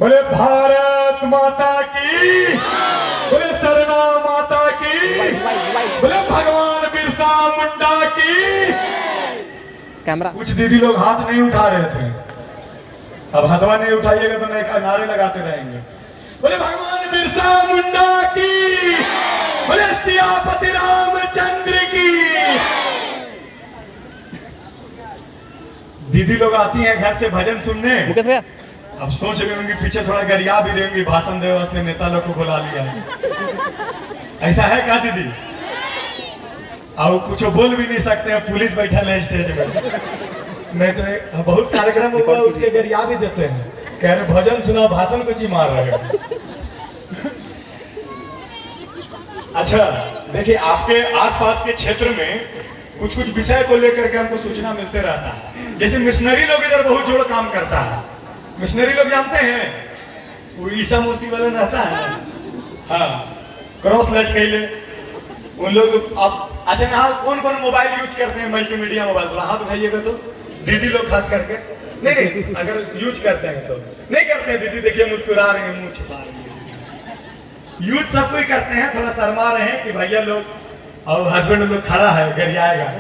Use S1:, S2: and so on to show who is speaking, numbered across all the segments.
S1: बोले भारत माता की, बोले सरना माता की, बोले भगवान बिरसा मुंडा की।
S2: कैमरा
S1: कुछ दीदी लोग हाथ नहीं उठा रहे थे, अब हथवा नहीं उठाइएगा तो नहीं नारे लगाते रहेंगे। बोले भगवान बिरसा मुंडा की, बोले सियापति रामचंद्र की। दीदी लोग आती हैं घर से भजन सुनने,
S2: मुकेश भैया
S1: अब सोच रही होंगी पीछे थोड़ा गरिया भी रहेंगी, भाषण दे उसने नेता लोग को बुला लिया। ऐसा है क्या दीदी? और कुछ बोल भी नहीं सकते हैं, पुलिस बैठा है स्टेज में। मैं तो बहुत कार्यक्रम हुआ उठ के गरिया भी देते हैं, कह रहे भजन सुना, भाषण कुछ ही मार रहे हो। अच्छा देखिए, आपके आसपास के क्षेत्र में कुछ कुछ विषय को लेकर के हमको सूचना मिलते रहता है। जैसे मिशनरी लोग इधर बहुत जोड़ काम करता है। मिशनरी लोग जानते हैं, वो ईसा मसीह वाला रहता है, हाँ, क्रॉस लटके ले उन लोग। अब अच्छा, यहाँ कौन कौन मोबाइल यूज करते हैं, मल्टीमीडिया मोबाइल? थोड़ा हाथ उठाइएगा तो। दीदी लोग खास करके नहीं, अगर यूज करते हैं तो नहीं करते हैं। दीदी देखिए मुस्कुरा रहे हैं, मुंह छिपा रहे हैं। यूज सब कोई करते हैं, थोड़ा शर्मा रहे हैं कि भैया लोग और हस्बैंड लोग खड़ा है गरियाएगा।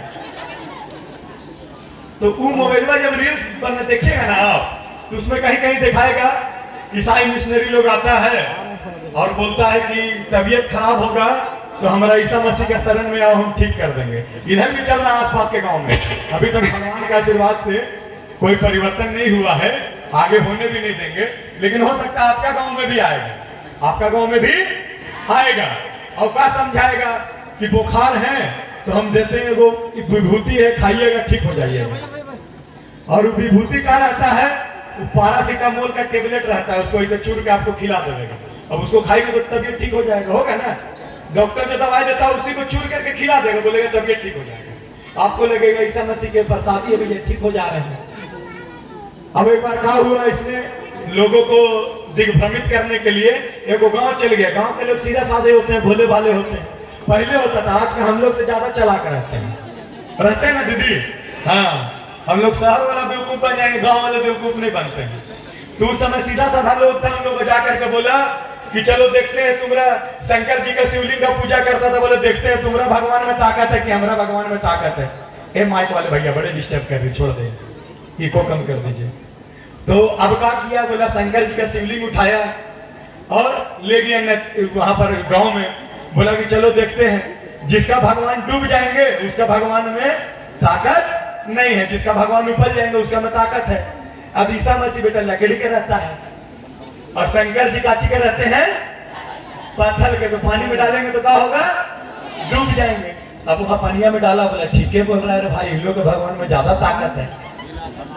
S1: तो वो मोबाइल में जब रील्स बना देखिएगा ना आप, तो उसमें कहीं कहीं दिखाएगा ईसाई मिशनरी लोग आता है और बोलता है कि तबीयत खराब होगा तो हमारा ईसा मसीह के शरण में आओ, हम ठीक कर देंगे। इधर भी चल रहा है आसपास के गांव में। अभी तक भगवान के आशीर्वाद से कोई परिवर्तन नहीं हुआ है, आगे होने भी नहीं देंगे, लेकिन हो सकता है आपका गांव में भी आएगा, आपका गांव में भी आएगा। और क्या समझाएगा कि बुखार है तो हम देते हैं, वो विभूति है, खाइएगा ठीक हो जाइएगा। और विभूति का रहता है, पैरासीटामोल का टेबलेट रहता है, उसको ऐसे चूर के आपको खिला देगा। अब उसको खाएंगे तो तबीयत ठीक हो जाएगा, होगा ना? डॉक्टर जो दवाई देता है उसी को चूर करके खिला देगा, बोलेगा तबीयत ठीक हो जाएगा। आपको लगेगा ईसा मसीह के प्रसादी है भैया, ठीक हो जा रहे हैं। अब एक बार क्या हुआ, इसने लोगों को दिग्भ्रमित करने के लिए एक गांव चल गया। गांव के लोग सीधा साधे होते हैं, भोले भाले होते हैं। पहले होता था, आज का हम लोग से ज्यादा चालाक रहते हैं ना दीदी? हाँ, हम लोग शहर वाला बेवकूफ बन जाएंगे, गांव वाले बेवकूफ नहीं बनते हैं। तो उस समय सीधा साधा लोग था, हम लोग जा करके बोला कि चलो देखते हैं, तुम्हारा शंकर जी का शिवलिंग का पूजा करता था, बोले देखते हैं तुम्हारा भगवान में ताकत है कि हमारा भगवान में ताकत है। ए माइक वाले भैया बड़े डिस्टर्ब कर रहे, छोड़ दे, इको कम कर दीजिए। तो अब क्या किया, बोला शंकर जी का शिवलिंग उठाया और ले गया वहां पर गांव में। बोला कि चलो देखते हैं, जिसका भगवान डूब जाएंगे उसका भगवान में ताकत नहीं है, जिसका भगवान ऊपर जाएंगे उसका में ताकत है। अब ईसा मसीह बेटा लकड़ी के रहता है और शंकर जी काची के रहते हैं, पत्थर के। तो पानी में डालेंगे तो क्या होगा, डूब जाएंगे। अब वहां पानिया में डाला, बोला ठीक है बोल रहा है भाई, इन लोग के भगवान में ज्यादा ताकत है,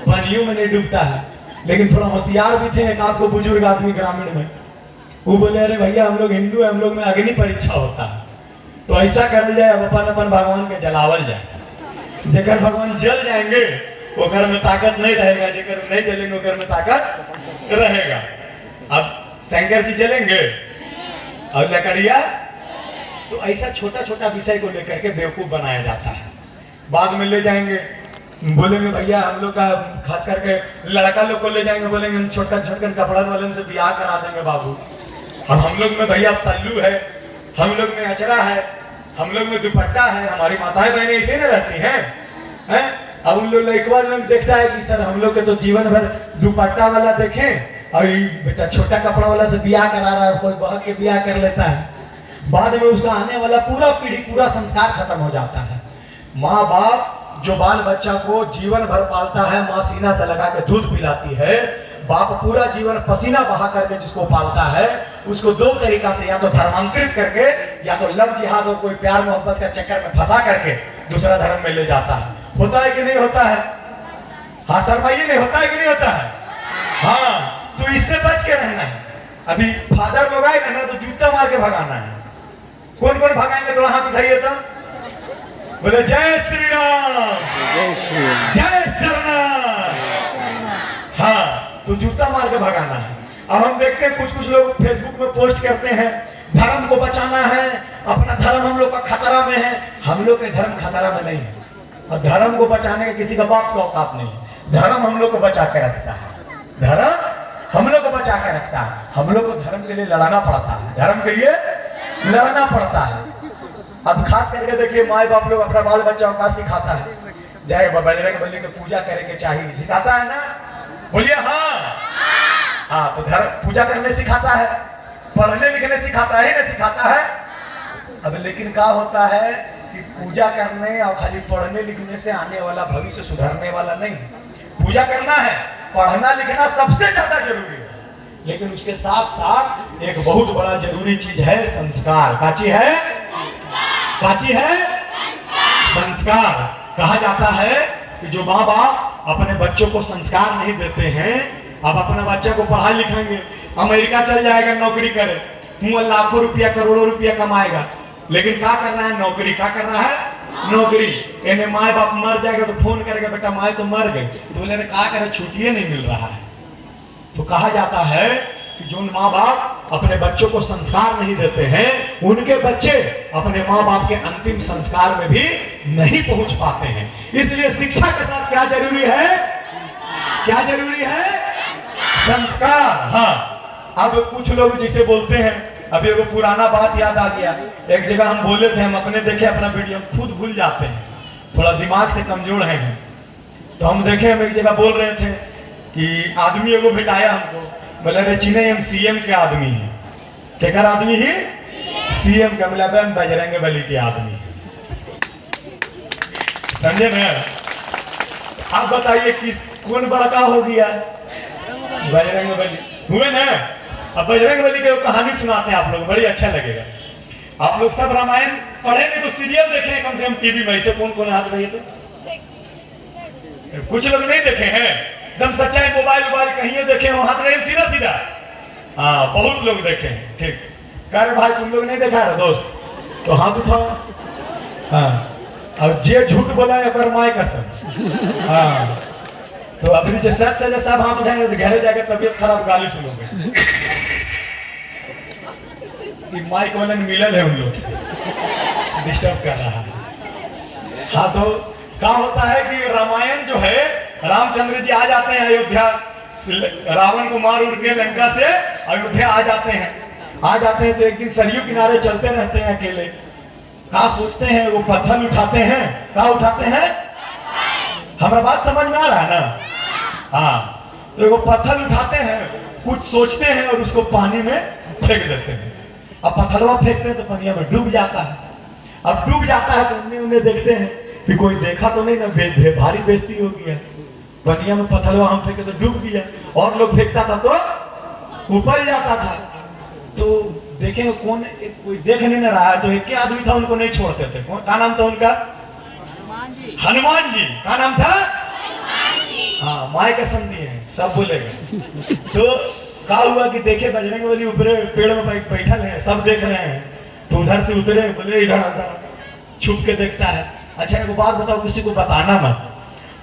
S1: पानियों में नहीं डूबता है। लेकिन थोड़ा होशियार भी थे, एक आपको बुजुर्ग आदमी ग्रामीण में, वो बोले अरे भैया हम लोग हिंदू है, हम लोग में अग्नि परीक्षा होता है, तो ऐसा करल जाए, अब अपन अपन भगवान के जलावल जाए। जेकर भगवान जल जाएंगे वो घर में ताकत नहीं रहेगा, जेकर नहीं जलेंगे वो घर में ताकत रहेगा। अब शंकर जी जलेंगे और लकड़िया, तो ऐसा छोटा छोटा विषय को लेकर के बेवकूफ बनाया जाता है। बाद में ले जाएंगे, बोलेंगे भैया हम लोग का खास करके लड़का लोग को ले जाएंगे, बोलेंगे हम छोटा छोटकन कपड़ा वाले से ब्याह करा देंगे बाबू। अब हम लोग में भैया पल्लू है, हम लोग में अचरा है, हम लोग में दुपट्टा है, हमारी माताएं बहनें ऐसे न रहती हैं। अब उन लोग एक बार लोग देखता है कि सर हम लोग के तो जीवन भर दुपट्टा वाला देखें और बेटा छोटा कपड़ा वाला से ब्याह करा रहा है, कोई बहक के ब्याह कर लेता है। बाद में उसका आने वाला पूरा पीढ़ी, पूरा संस्कार खत्म हो जाता है। माँ बाप जो बाल बच्चा को जीवन भर पालता है, माँ सीना से लगा के दूध पिलाती है, बाप पूरा जीवन पसीना बहा करके जिसको पालता है, उसको दो तरीका से, या तो धर्मांतरित करके, या तो लव जिहाद और कोई प्यार मोहब्बत का चक्कर में फंसा करके दूसरा धर्म में ले जाता है। होता है कि नहीं होता है? हाँ शर्माइए, नहीं होता है कि नहीं होता है? हाँ, तो इससे बच के रहना है। अभी फादर लोग आएगा ना तो जूता मार के भगाना है। कौन कौन भगाएंगे, थोड़ा हाथ उठाइए तो। बोले जय श्री राम,
S2: जय श्री राम,
S1: जय शरणार्थ। हाँ, तो जूता मार के भगाना है। अब हम देखते हैं कुछ कुछ लोग फेसबुक में पोस्ट करते हैं, धर्म को बचाना है, अपना धर्म हम लोग का खतरा में है। हम लोग के धर्म खतरा में नहीं है, और धर्म को बचाने के किसी का बाप का औकात नहीं है। धर्म हम लोग को बचा के रखता है, धर्म हम लोग को बचा के रखता है। हम लोग को धर्म के लिए लड़ाना पड़ता है, धर्म के लिए लड़ना पड़ता है। अब खास करके देखिए माँ बाप लोग अपना बाल बच्चा का सिखाता है, जय बजरंग बली की पूजा करे के चाहिए, सिखाता है ना, बोलिए हाँ। हाँ तो धर्म पूजा करने सिखाता है, पढ़ने लिखने सिखाता है ना, सिखाता है। अब लेकिन क्या होता है कि पूजा करने और खाली पढ़ने लिखने से आने वाला भविष्य सुधरने वाला नहीं। पूजा करना है, पढ़ना लिखना सबसे ज्यादा जरूरी है, लेकिन उसके साथ साथ एक बहुत बड़ा जरूरी चीज है संस्कार। काची है? काची है? संस्कार। कहा जाता है कि जो माँ बाप अपने बच्चों को संस्कार नहीं देते हैं, अब अपने बच्चे को पढ़ा लिखाएंगे, अमेरिका चल जाएगा नौकरी करे, वो लाखों रुपया करोड़ों रुपया कमाएगा, लेकिन क्या कर रहा है? नौकरी। क्या कर रहा है? नौकरी। यानी माँ बाप मर जाएगा तो फोन करेगा, बेटा माँ तो मर गई, तो बोले क्या करे, छुट्टियां नहीं मिल रहा है। तो कहा जाता है कि जो माँ बाप अपने बच्चों को संस्कार नहीं देते हैं, उनके बच्चे अपने माँ बाप के अंतिम संस्कार में भी नहीं पहुंच पाते हैं। इसलिए शिक्षा के साथ क्या जरूरी है? क्या जरूरी है? संस्कार। हाँ, अब कुछ लोग जिसे बोलते हैं, अभी वो पुराना बात याद आ गया, एक जगह हम बोले थे, हम अपने देखे अपना वीडियो खुद भूल जाते हैं, थोड़ा दिमाग से कमजोर हैं हम। तो हम देखे, हम एक जगह बोल रहे थे कि आदमी एगो भेटाया हमको, बोले रे चिन्ह हम सीएम के आदमी है। केकर आदमी ही? सीएम का। बोला हम बजरंग बली के आदमी है। समझे ना? आप बताइए किस कौन बड़का हो गया? बजरंग बली हुए ना। अब बजरंग बली की कहानी सुनाते हैं आप लोग, बड़ी अच्छा लगेगा। आप लोग सब रामायण पढ़े नहीं तो सीरियल देखे कम से कम टीवी में। ऐसे कौन कौन हाथ रही तो कुछ लोग नहीं देखे हैं, एकदम सच्चाई मोबाइल कहीं देखे हो, हाथ रहे सीधा सीधा। हाँ बहुत लोग देखे हैं। ठीक कह रहे भाई, तुम लोग नहीं देखा रहे दोस्त तो हाथ उठाओ। हाँ, और जे झूठ बोला है पर माय कसम। हाँ तो अपनी जो सच से सब हाथ उठाएंगे तो घरे जाकर तबीयत खराब गाली सुनोगे। माइक वाला मिलल है उन लोग से, डिस्टर्ब कर रहा है। हाँ तो क्या होता है कि रामायण जो है, रामचंद्र जी आ जाते हैं अयोध्या, रावण को मार उड़ के लंका से अयोध्या आ जाते हैं तो एक दिन सरयू किनारे चलते रहते हैं अकेले। क्या सोचते हैं? वो पत्थर उठाते हैं। क्या उठाते हैं? हमारा बात समझ में आ रहा है ना? हाँ तो वो पत्थर उठाते हैं, कुछ सोचते हैं और उसको पानी में फेंक देते हैं। अब पत्थरवा फेंकते हैं तो पानी में डूब जाता है। अब डूब जाता है तो उन्हें देखते हैं कि कोई देखा तो नहीं ना, भारी बेइज्जती हो गया। पनिया में पत्थरवा हम फेंके तो डूब गया, और लोग फेंकता था तो ऊपर जाता था। तो देखें कौन, कोई देख नहीं ना रहा है, तो एक आदमी था उनको नहीं छोड़ते थे। क्या नाम था उनका? हनुमान जी। क्या नाम था? हाँ माय कसम दिए हैं, सब बोलेगा। तो क्या हुआ कि देखे बजरंग बली ऊपर पेड़ में बैठल है, सब देख रहे हैं, तो उधर से उतरे, बोले इधर उधर छुप के देखता है। अच्छा एक बात बताओ, किसी को बताना मत,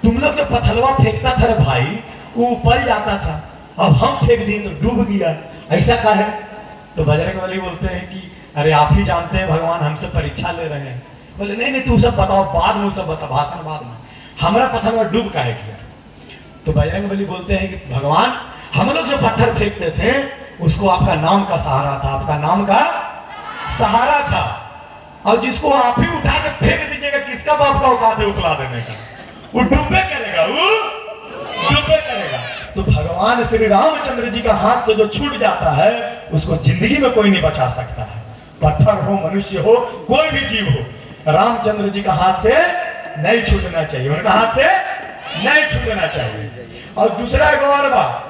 S1: तुम लोग जो पत्थरवा फेंकता था रे भाई, वो ऊपर जाता था, अब हम फेंक दिए तो डूब गया, ऐसा का है? तो बजरंग बली बोलते हैं कि अरे आप ही जानते हैं, भगवान हमसे परीक्षा ले रहे हैं। बोले नहीं तू सब बताओ, बाद में सब बता, भाषण बाद में, हमारा पत्थरवा डूब काहे गया? तो बजरंग बली बोलते हैं कि भगवान हम लोग जो पत्थर फेंकते थे उसको आपका नाम का सहारा था, आपका नाम का सहारा था, और जिसको आप ही उठा के फेंक दीजिएगा, किसका बाप का औकात है उठला देने का? वो डूबे करेगा, वो डूबे करेगा। तो भगवान श्री रामचंद्र जी का हाथ से जो छूट जाता है उसको जिंदगी में कोई नहीं बचा सकता है। पत्थर हो, मनुष्य हो, कोई भी जीव हो, रामचंद्र जी का हाथ से नहीं छूटना चाहिए, उनका हाथ से नहीं छूटना चाहिए। और दूसरा एक और बात,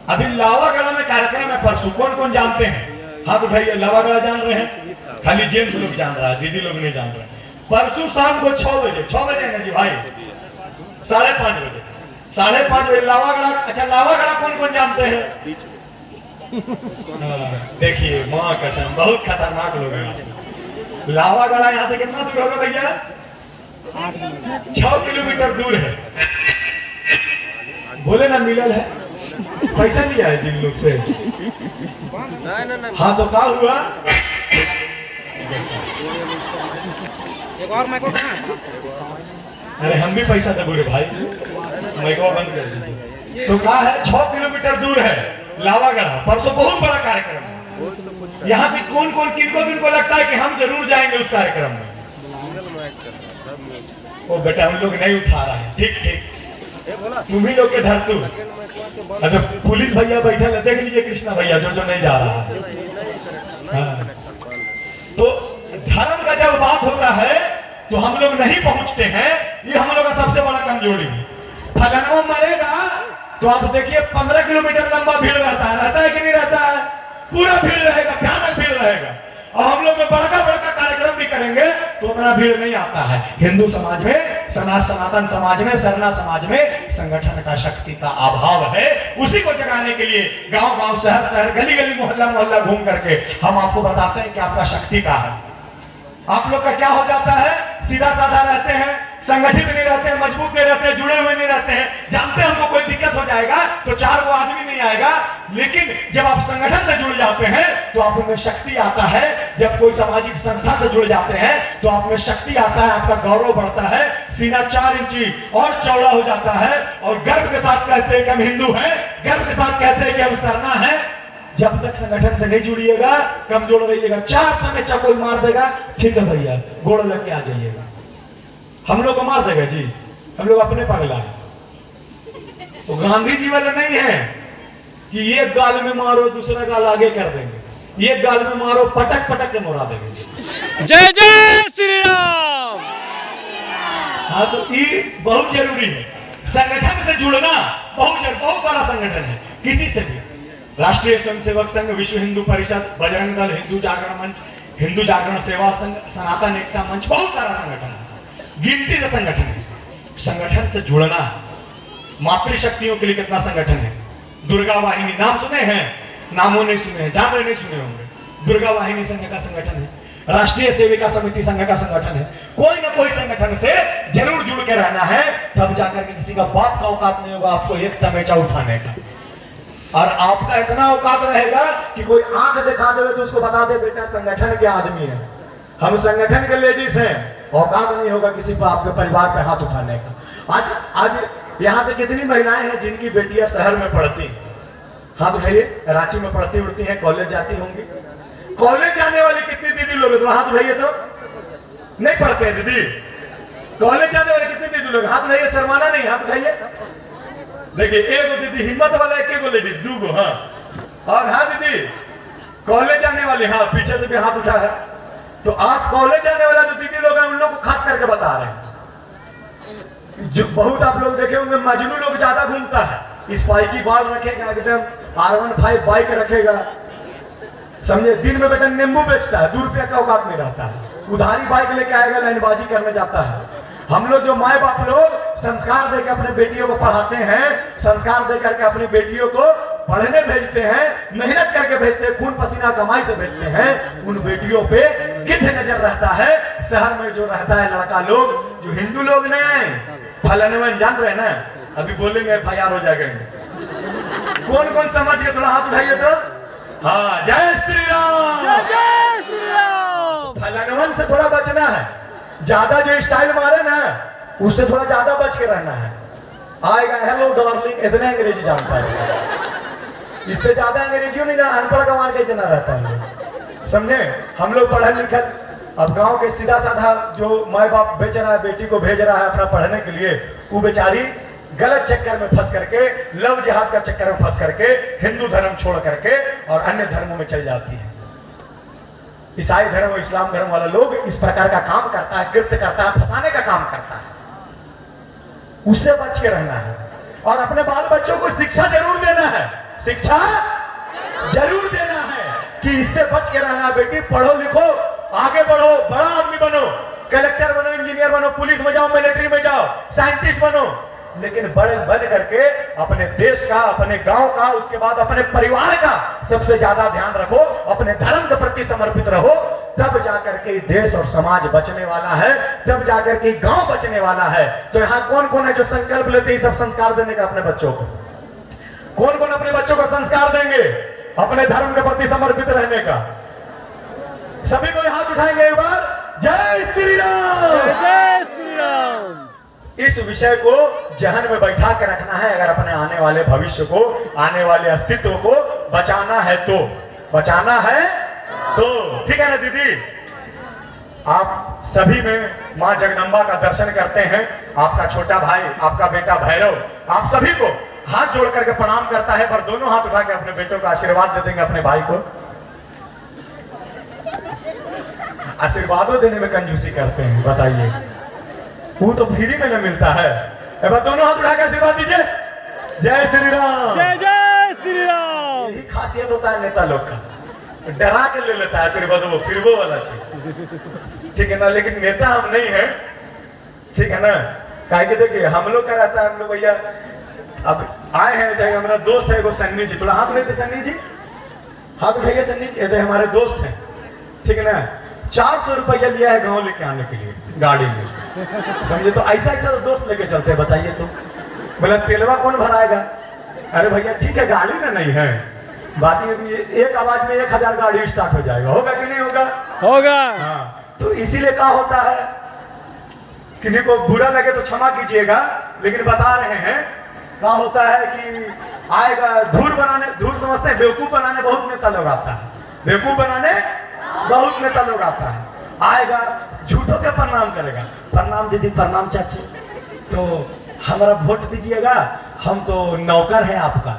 S1: अभी लावागढ़ में कार्यक्रम है परसों, कौन कौन जानते हैं? हाँ तो भाई लावागढ़ जान रहे हैं, खाली जेंट्स लोग जान रहा है, दीदी लोग नहीं जान रहे। परसों शाम को 6 बजे है जी भाई, 5:30 बजे, 5:30 बजे लावागढ़। अच्छा लावागढ़ कौन कौन जानते हैं? देखिए माँ कसम, बहुत खतरनाक लोग हैं। लावागढ़ यहाँ से कितना दूर होगा भैया? 6 किलोमीटर दूर है। बोले ना मिलल है, पैसा लिया है जिन लोग से। हाँ तो क्या हुआ?
S3: एक और माइको कहाँ?
S1: अरे हम भी पैसा दे बोले भाई, माइको बंद कर दीजिए। तो क्या है, 6 किलोमीटर दूर है, लावा गढ़ा परसों बहुत बड़ा कार्यक्रम है। यहाँ से कौन कौन किनको लगता है कि हम जरूर जाएंगे उस कार्यक्रम में? ओ बेटा उन लोग नहीं उठा रहा है। ठीक ठीक तुम ही लोग के धर तू। अच्छा पुलिस भैया बैठे हैं, देख लीजिए कृष्णा भैया जो नहीं जा रहा है। हाँ। तो धर्म का जब बात होता है तो हम लोग नहीं पहुंचते हैं, ये हम लोग का सबसे बड़ा कमजोरी है। फलनवा मरेगा तो आप देखिए 15 किलोमीटर लंबा भीड़ रहता है कि नहीं रहता है? पूरा भीड़ रहेगा, भयानक भीड़ रहेगा। और हम लोग बड़का कार्यक्रम भी करेंगे तो उतना भीड़ नहीं आता है। हिंदू समाज में, सनातन समाज में, सरना समाज में संगठन का शक्ति का अभाव है। उसी को जगाने के लिए गांव गांव, शहर शहर, गली गली, मोहल्ला मोहल्ला घूम करके हम आपको बताते हैं कि आपका शक्ति का है। आप लोग का क्या हो जाता है, सीधा साधा रहते हैं, संगठित नहीं रहते हैं, मजबूत नहीं रहते हैं, जुड़े हुए नहीं रहते हैं। जानते हैं हमको कोई दिक्कत हो जाएगा तो 4 वो आदमी नहीं आएगा, लेकिन जब आप संगठन से जुड़ जाते हैं तो आप में शक्ति आता है। जब कोई सामाजिक संस्था से जुड़ जाते हैं तो आप में शक्ति आता है, आपका गौरव बढ़ता है, सीना 4 इंची और चौड़ा हो जाता है और गर्व के साथ कहते हैं कि हम हिंदू हैं, गर्व के साथ कहते हैं कि हम सरना है। जब तक संगठन से नहीं जुड़िएगा, कमजोर रहिएगा, 4 तमेचा कोई मार देगा, ठीक है भैया गोड़ लग के आ जाइएगा। हम लोग को मार देगा जी, हम लोग अपने पगला है। तो गांधी जी वाले नहीं है कि एक गाल में मारो दूसरा गाल आगे कर देंगे, एक गाल में मारो पटक पटक के मोड़ा देंगे।
S2: जय जय श्री राम।
S1: हाँ तो ये बहुत जरूरी है, संगठन से जुड़ना बहुत सारा संगठन है, किसी से भी, राष्ट्रीय स्वयंसेवक संघ, विश्व हिंदू परिषद, बजरंग दल, हिंदू जागरण मंच, हिंदू जागरण सेवा संघ, सनातन एकता मंच, बहुत सारा संगठन है, गिनती से संगठन है। संगठन से जुड़ना है। मातृशक्तियों के लिए कितना संगठन है, दुर्गा वाहिनी नाम सुने हैं? नामों नहीं सुने हैं, जान रहे नहीं सुने होंगे। दुर्गा वाहिनी संघ का संगठन है, राष्ट्रीय सेविका समिति संघ का संगठन है। कोई ना कोई संगठन से जरूर जुड़ के रहना है, तब जाकर के किसी का बाप का औकात नहीं होगा आपको एक तमेचा उठाने का। और आपका इतना औकात रहेगा कि कोई आंख दिखा दे तो उसको बता दे बेटा संगठन के आदमी है, हम संगठन के लेडीज हैं। औकात नहीं होगा किसी पर आपके परिवार पे हाथ उठाने का। आज यहाँ से कितनी महिलाएं हैं जिनकी बेटियां शहर में पढ़ती हैं? हाथ उठाइए। रांची में पढ़ती उड़ती हैं, कॉलेज जाती होंगी। कॉलेज जाने वाली कितनी दीदी लोग हैं? तो हाथ उठाइए। तो नहीं पढ़ते हैं दीदी? कॉलेज जाने वाले कितनी दीदी लोग? हाथ उठाइए, शर्माना नहीं, हाथ उठाइए। देखिए एक दीदी हिम्मत वाला, एक लेडीज, 2 हाँ। और हाँ दीदी कॉलेज जाने वाली, हाँ पीछे से भी हाथ उठा है। तो आप कॉलेज जाने वाला जो दीदी लोग हैं उन लोग को खास करके बता रहे हैं। जो बहुत आप लोग देखे होंगे मजनू लोग ज्यादा घूमता है, स्पाइकी बाल रखेगा, एकदम R15 बाइक रखेगा, समझे, दिन में बेटा नींबू बेचता है, 2 रुपया का औकात में रहता है, उधारी बाइक लेके आएगा, लाइनबाजी करने जाता है। हम लोग जो माए बाप लोग संस्कार देकर अपने बेटियों को पढ़ाते हैं, संस्कार देकर के अपनी बेटियों को पढ़ने भेजते हैं, मेहनत करके भेजते हैं, खून पसीना कमाई से भेजते हैं, उन बेटियों पे कितने नजर रहता है। शहर में जो रहता है लड़का लोग, जो हिंदू लोग नहीं, फलाने जान रहे हैं ना, अभी बोलेंगे FIR हो जाएगा। कौन कौन समझ के थोड़ा हाथ उठाइए तो। हाँ जय श्री राम,
S2: जय श्री राम।
S1: फलानवन से थोड़ा बचना है, ज्यादा जो स्टाइल मारे ना उससे थोड़ा ज्यादा बच के रहना है। आएगा हेलो डार्लिंग, इतने अंग्रेजी जानता है, इससे ज्यादा अंग्रेजी नहीं जाना, अनपढ़ गंवार के जना रहता है, समझे। हम लोग पढ़े लिखे, अब गांव के सीधा साधा जो माए बाप बेच रहा है, बेटी को भेज रहा है अपना पढ़ने के लिए, वो बेचारी गलत चक्कर में फंस करके, लव जिहाद का चक्कर में फंस करके हिंदू धर्म छोड़ करके और अन्य धर्मों में चल जाती है। ईसाई धर्म और इस्लाम धर्म वाला लोग इस प्रकार का काम करता है, कृत्य करता है, फंसाने का काम करता है। उससे बच के रहना है और अपने बाल बच्चों को शिक्षा जरूर देना है, शिक्षा जरूर देना है कि इससे बच के रहना। बेटी पढ़ो लिखो, आगे बढ़ो, बड़ा आदमी बनो, कलेक्टर बनो, इंजीनियर बनो, पुलिस में जाओ, मिलिट्री में जाओ, साइंटिस्ट बनो, लेकिन बड़े बन करके अपने देश का, अपने गांव का, उसके बाद अपने परिवार का सबसे ज्यादा ध्यान रखो, अपने धर्म के प्रति समर्पित रहो, तब जाकर के देश और समाज बचने वाला है, तब जाकर के गांव बचने वाला है। तो यहाँ कौन कौन है जो संकल्प लेते हैं सब संस्कार देने का अपने बच्चों को? कौन कौन अपने बच्चों को संस्कार देंगे अपने धर्म के प्रति समर्पित रहने का? सभी को हाथ उठाएंगे एक बार। जय श्री राम,
S2: जय श्री राम।
S1: इस विषय को जहन में बैठा के रखना है। अगर अपने आने वाले भविष्य को, आने वाले अस्तित्व को बचाना है तो, बचाना है तो, ठीक है ना दीदी? आप सभी में माँ जगदम्बा का दर्शन करते हैं। आपका छोटा भाई, आपका बेटा भैरव, आप सभी को हाथ जोड़ करके प्रणाम करता है, पर दोनों हाथ उठा के अपने बेटों का आशीर्वाद दे देंगे अपने भाई को। आशीर्वादों देने में कंजूसी करते हैं, बताइए? वो तो फ्री में न मिलता है। एक बार दोनों हाथ उठा के आशीर्वाद दीजिए। जय श्री राम।
S2: जय जय श्री राम।
S1: यही खासियत होता है नेता लोग का, डरा के ले लेता है आशीर्वाद, वो फिर वो वाला चीज, ठीक है ना? लेकिन नेता हम नहीं है, ठीक है ना? काहे कि देखिए हम लोग का रहता है, हम लोग भैया अब आए हैं, हमारा दोस्त है वो सन्नी जी, थोड़ा हाथ उठाइए सन्नी जी, हाथ उठाइए सन्नी जी। ये हमारे दोस्त हैं, ठीक है ना? 400 रुपया लिया है गांव लेके आने के लिए गाड़ी में, समझे? तो ऐसा ऐसा तो दोस्त लेके चलते हैं, बताइए तो। बोला तेलवा कौन भराएगा? अरे भैया ठीक है, गाड़ी में नहीं है, बात ये एक आवाज में 1000 गाड़ी स्टार्ट हो जाएगा, होगा कि नहीं होगा?
S2: होगा।
S1: हाँ, तो इसीलिए क्या होता है, किसी को बुरा लगे तो क्षमा कीजिएगा, लेकिन बता रहे हैं क्या होता है कि आएगा धूर बनाने, धूर समझते हैं, बेवकूफ बनाने बहुत नेता लोग आता है, बेवकूफ बनाने बहुत नेता लोग आता है। आएगा झूठों के प्रणाम करेगा, प्रणाम दीदी, प्रणाम चाची, तो हमारा वोट दीजिएगा, हम तो नौकर है आपका,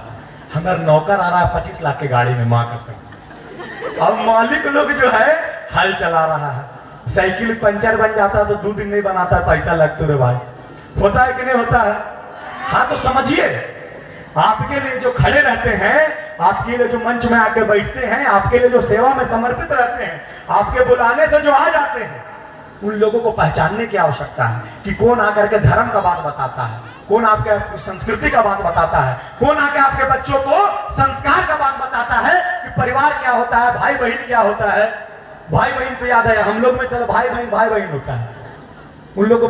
S1: हमारा नौकर आ रहा है 25 लाख की गाड़ी में, माँ कसम। और मालिक लोग जो है हल चला रहा है, साइकिल पंचर बन जाता है तो 2 दिन नहीं बनाता, पैसा लगता रे भाई, होता है कि नहीं होता है? हाँ, तो समझिए, आपके लिए जो खड़े रहते हैं, आपके लिए जो मंच में आके बैठते हैं, आपके लिए जो सेवा में समर्पित रहते हैं, आपके बुलाने से जो आ जाते हैं, उन लोगों को पहचानने की आवश्यकता है कि कौन आकर के धर्म का बात बताता है, कौन आपके संस्कृति का बात बताता है, कौन आके आपके बच्चों को संस्कार का बात बताता है कि परिवार क्या होता है, भाई बहन क्या होता है। भाई बहन से याद है, हम लोग में चलो भाई बहन होता है, उन लोग को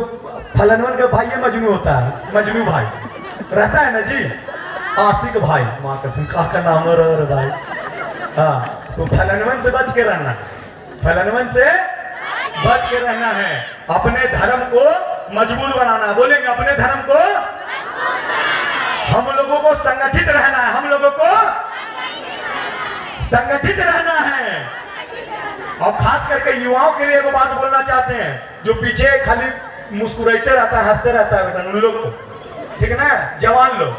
S1: फलनवन का भाई मजनू होता है, मजनू भाई रहता है ना जी, आशिक भाई, माँ कसम का नाम और भाई। हाँ, तो फलनवन से बच के रहना, फलनवन से बच के रहना है, अपने धर्म को मजबूत बनाना है। बोलेंगे अपने धर्म को, हम लोगों को संगठित रहना है, हम लोगों को संगठित रहना है। और खास करके युवाओं के लिए वो बात बोलना चाहते हैं, जो पीछे खाली मुस्कुराते रहता है, हंसते रहता है, उन लोग को, ठीक है ना? जवान लोग,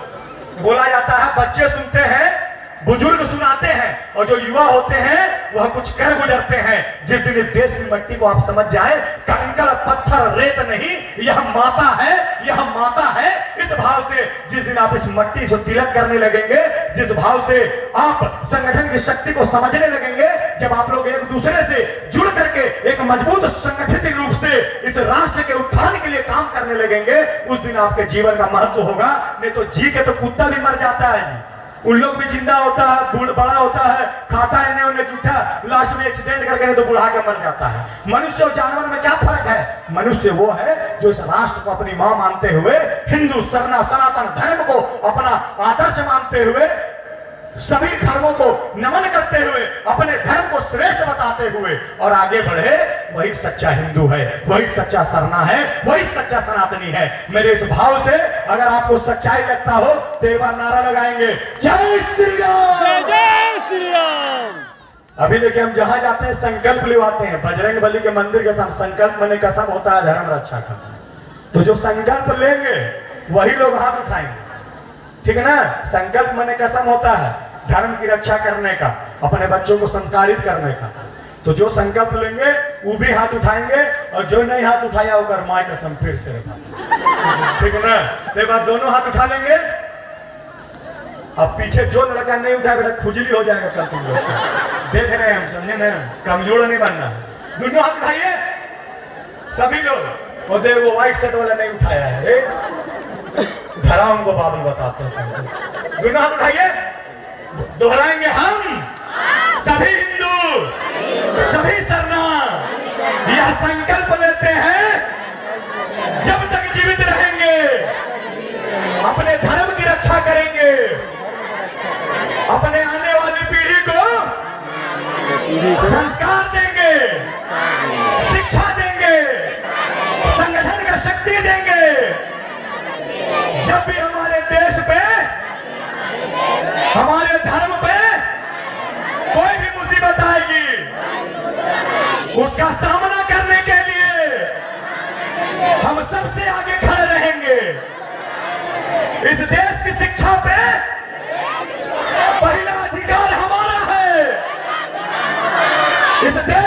S1: बोला जाता है बच्चे सुनते हैं, बुजुर्ग सुनाते हैं, और जो युवा होते हैं वह कुछ कर गुजरते हैं। जिस दिन इस देश की मिट्टी को आप समझ जाए, कंकड़ पत्थर रेत नहीं, यह माता है, यह माता है, इस भाव से जिस दिन आप इस मिट्टी को तिलक करने लगेंगे, जिस भाव से आप संगठन की शक्ति को समझने लगेंगे, जब आप लोग एक दूसरे से जुड़ करके एक मजबूत संगठित रूप से इस राष्ट्र के उत्थान के लिए काम करने लगेंगे, उस दिन आपके जीवन का महत्व होगा। नहीं तो जी के तो कुत्ता भी मर जाता है जी, उन लोग भी जिंदा होता है, बूढ़ बड़ा होता है, खाता है इन्हें उन्हें जूठा, लास्ट में एक्सीडेंट करके नहीं तो बुढ़ा के मर जाता है। मनुष्य और जानवर में क्या फर्क है? मनुष्य वो है जो इस राष्ट्र को अपनी मां मानते हुए, हिंदू सनातन धर्म को अपना आदर्श मानते हुए, सभी धर्मों को नमन करते हुए, अपने धर्म को श्रेष्ठ बताते हुए और आगे बढ़े, वही सच्चा हिंदू है, वही सच्चा सरना है, वही सच्चा सनातनी है। मेरे इस भाव से अगर आपको सच्चाई लगता हो तो एक बार नारा लगाएंगे, जय श्री राम,
S2: जय जय श्री राम।
S1: अभी देखिए हम जहां जाते हैं संकल्प लिवाते हैं, बजरंग बली के मंदिर के सामने संकल्प माने कसम होता है धर्म रक्षा का, तो जो संकल्प लेंगे वही लोग हाथ उठाएंगे, ठीक है ना? संकल्प माने कसम होता है धर्म की रक्षा करने का, अपने बच्चों को संस्कारित करने का, तो जो संकल्प लेंगे वो भी हाथ उठाएंगे, और जो नहीं हाथ उठाया होकर माँ कसम फिर से रखा, ठीक है ना? तो बाद दोनों हाथ उठा लेंगे। अब पीछे जो लड़का नहीं उठा बेटा खुजली हो जाएगा कल तुम लोग, देख रहे हैं हम, समझे ना? कमजोर नहीं बनना, दोनों हाथ उठाइए सभी लोग। वो देख वो व्हाइट शर्ट वाला नहीं उठाया है, धरा उनको बाबू बताते हैं। दोनों हाथ उठाइए, दोहराएंगे हम सभी हिंदू, सभी सरना यह संकल्प लेते हैं, जब तक जीवित रहेंगे अपने धर्म की रक्षा करेंगे, अपने आने वाली पीढ़ी को संस्कार देंगे, शिक्षा देंगे, संगठन का शक्ति देंगे, जब भी हमारे देश पे, हमारे धर्म पे कोई भी मुसीबत आएगी, उसका सामना करने के लिए हम सबसे आगे खड़े रहेंगे। इस देश की शिक्षा पे पहला अधिकार हमारा है। इस देश